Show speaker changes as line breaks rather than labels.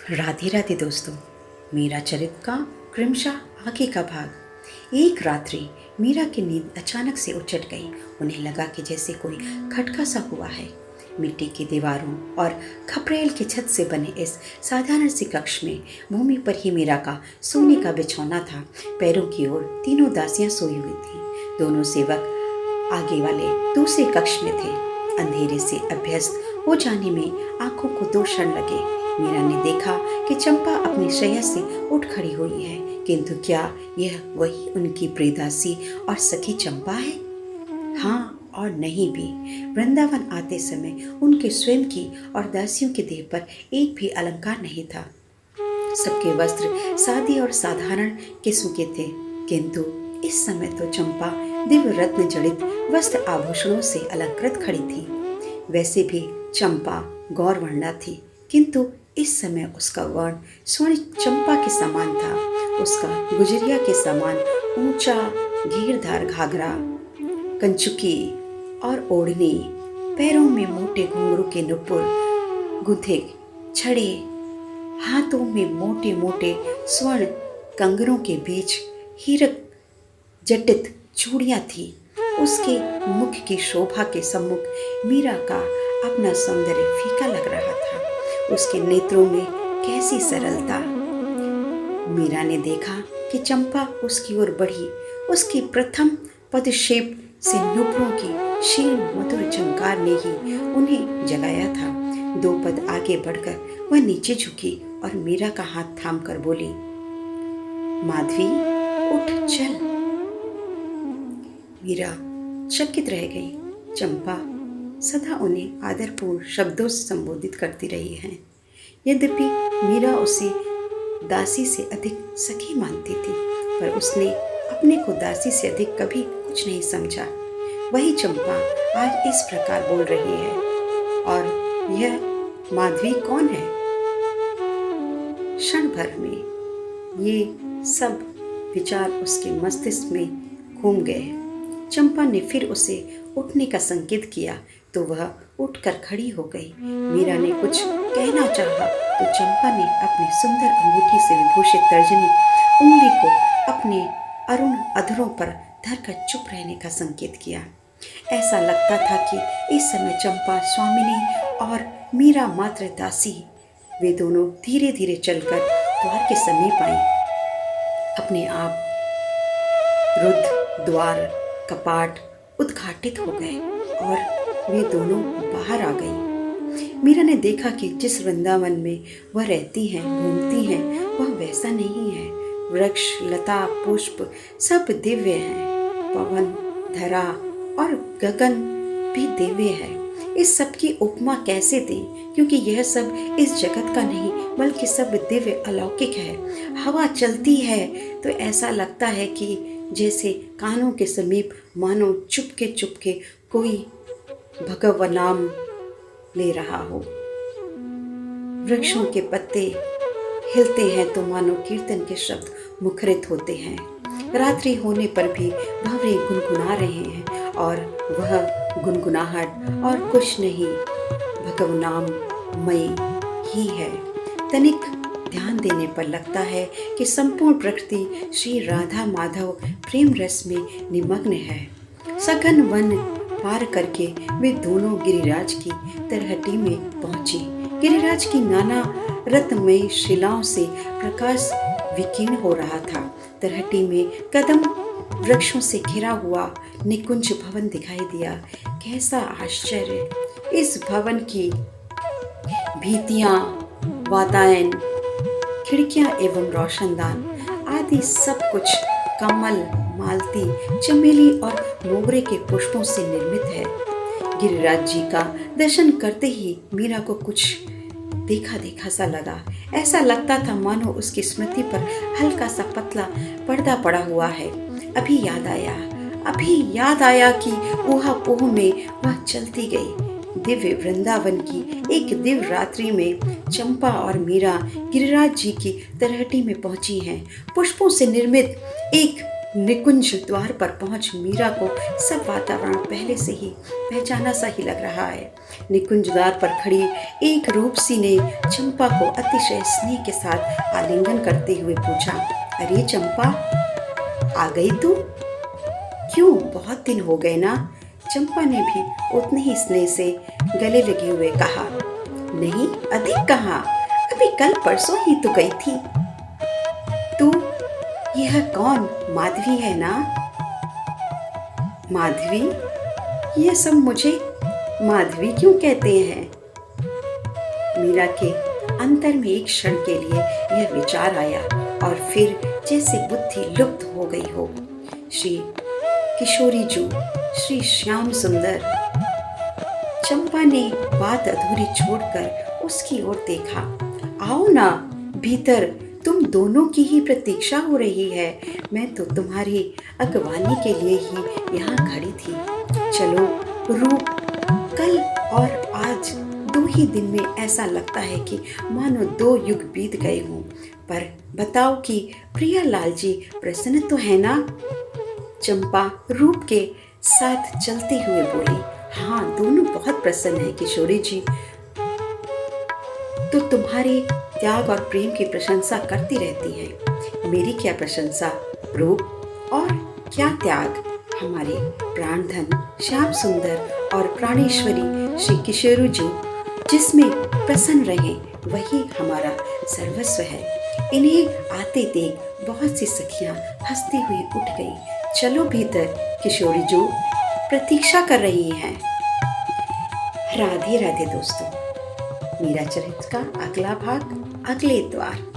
राधे राधे दोस्तों। मीरा चरित्र का क्रमशः आगे का भाग। एक रात्रि मीरा की नींद अचानक से उचट गई। उन्हें लगा कि जैसे कोई खटका सा हुआ है। मिट्टी की दीवारों और खपरेल की छत से बने इस साधारण सी कक्ष में भूमि पर ही मीरा का सोने का बिछौना था। पैरों की ओर तीनों दासियां सोई हुई थीं। दोनों सेवक आगे वाले दूसरे कक्ष में थे। अंधेरे से अभ्यस्त हो जाने में आंखों को 2 क्षण लगे। मीरा ने देखा कि चंपा अपनी शैया से उठ खड़ी हुई है, किंतु क्या यह वही उनकी प्रियदासी और सखी चंपा है? हाँ और नहीं भी। वृंदावन आते समय उनके स्वयं की और दासियों के देह पर एक भी अलंकार नहीं था। सबके वस्त्र सादे और साधारण किस्म के थे, किंतु इस समय तो चंपा दिव्य रत्न जड़ित वस्त्र आभूषणों से अलंकृत खड़ी थी। वैसे भी चंपा गौरवर्णा थी, किंतु इस समय उसका वर्ण स्वर्ण चंपा के समान था। उसका गुजरिया के समान ऊंचा घेरदार घाघरा, कंचुकी और ओढ़नी, पैरों में मोटे घुंघरू के नुपुर गुंथे छड़े, हाथों में मोटे मोटे स्वर्ण कंगरों के बीच हीरक जटित चूड़ियां थी। उसके मुख की शोभा के सम्मुख मीरा का अपना सौंदर्य फीका लग रहा था। उसके नेत्रों में कैसी सरलता! मीरा ने देखा कि चंपा उसकी ओर बढ़ी। उसकी प्रथम पदक्षेप से नुपुरों की क्षीण मधुर झंकार ने ही उन्हें जगाया था। 2 पद आगे बढ़कर वह नीचे झुकी और मीरा का हाथ थामकर बोली, माधवी उठ चल। मीरा चकित रह गई। चंपा सदा उन्हें आदरपूर्ण शब्दों से संबोधित करती रही है। यद्यपि मीरा उसे दासी से अधिक सखी मानती थी, पर उसने अपने को दासी से अधिक कभी कुछ नहीं समझा। वही चंपा आज इस प्रकार बोल रही है। और यह माधवी कौन है? क्षण भर में ये सब विचार उसके मस्तिष्क में घूम गए। चंपा ने फिर उसे उठने का संकेत किया तो वह उठकर खड़ी हो गई। मीरा ने कुछ कहना चाहा तो चंपा ने अपनी सुंदर अंगूठी से विभूषित तर्जनी उंगली को अपने अरुण अधरों पर धरकर चुप रहने का संकेत किया। ऐसा लगता था कि इस समय चंपा स्वामिनी और मीरा मात्र दासी। वे दोनों धीरे धीरे चलकर द्वार के समीप आई। अपने आप रुद्ध द्वार कपाट उद्घाटित हो गए और वे दोनों बाहर आ गई। मीरा ने देखा कि जिस वृंदावन में वह रहती हैं, घूमती हैं, वह वैसा नहीं है। वृक्ष, लता, पुष्प सब दिव्य हैं। पवन, धरा और गगन भी दिव्य है। इस सब की उपमा कैसे दें, क्योंकि यह सब इस जगत का नहीं बल्कि सब दिव्य अलौकिक है। हवा चलती है तो ऐसा लगता है कि जैसे कानों के समीप मानो चुपके चुपके कोई भगवान नाम ले रहा हो। वृक्षों के पत्ते हिलते हैं तो मानो कीर्तन के शब्द मुखरित होते हैं। रात्रि होने पर भी भंवरे गुनगुना रहे हैं और वह गुनगुनाहट और कुछ नहीं भगवनाम मई ही है। तनिक ध्यान देने पर लगता है कि संपूर्ण प्रकृति श्री राधा माधव प्रेम रस में निमग्न है। सघन वन पार करके वे दोनों गिरिराज की तरहटी में पहुंचे। गिरिराज की नाना रत्नमयी शिलाओं से प्रकाश विकीर्ण हो रहा था। तरहटी में कदम वृक्षों से घिरा हुआ निकुंज भवन दिखाई दिया। कैसा आश्चर्य! इस भवन की भित्तियां, वातायन, खिड़कियां एवं रोशनदान आदि सब कुछ कमल, मालती, चमेली और मोगरे के पुष्पों से निर्मित है। गिरिराज जी का दर्शन करते ही मीरा को कुछ देखा देखा सा लगा। ऐसा लगता था मानो उसकी स्मृति पर हल्का सा पतला पर्दा पड़ा हुआ है। अभी याद आया कि ऊहा-पोह में वह चलती गई। दिव्य वृंदावन की एक दिव्य रात्रि में चंपा और मीरा गिरिराज जी की तरहटी में पहुंची हैं। पुष्पों से निर्मित एक निकुंज द्वार पर पहुंच मीरा को सब वातावरण पहले से ही पहचाना सा ही लग रहा है। निकुंज द्वार पर खड़ी एक रूपसी ने चंपा को अतिशय स्नेह के साथ आलिंगन करते हुए पूछा, अरे चंपा, आ गई तू? क्यों, बहुत दिन हो गए ना? चंपा ने भी उतने ही स्नेह से गले लगे हुए कहा, नहीं, अधिक कहाँ, अभी कल परसों ही तो गई थी। तू, यह कौन, माधवी है ना? माधवी? यह सब मुझे माधवी क्यों कहते हैं? मीरा के अंतर में एक क्षण के लिए यह विचार आया और फिर जैसे बुद्धि लुप्त हो गई हो। श्री किशोरी जू, श्री श्याम सुंदर। चंपा ने बात अधूरी छोड़कर उसकी ओर देखा। आओ ना भीतर, तुम दोनों की ही प्रतीक्षा हो रही है। मैं तो तुम्हारी अगवानी के लिए ही यहाँ खड़ी थी। चलो रूप, कल और आज 2 ही दिन में ऐसा लगता है कि मानो 2 युग बीत गए हों। पर बताओ कि प्रियालाल जी प्रसन्न तो है ना? चंपा रूप के साथ चलते हुए बोली, हाँ, दोनों बहुत प्रसन्न हैं किशोरी जी। तो तुम्हारे त्याग और प्रेम की प्रशंसा करती रहती है। मेरी क्या प्रशंसा रूप, और क्या त्याग। हमारे प्राणधन श्याम सुंदर और प्राणेश्वरी श्री किशोरी जी जिसमें प्रसन्न रहे वही हमारा सर्वस्व है। इन्हें आते देख बहुत सी सखियां हंसती हुई उठ गई। चलो भीतर, किशोरी जी प्रतीक्षा कर रही हैं। राधे राधे दोस्तों। मीरा चरित्र का अगला भाग अगले द्वार।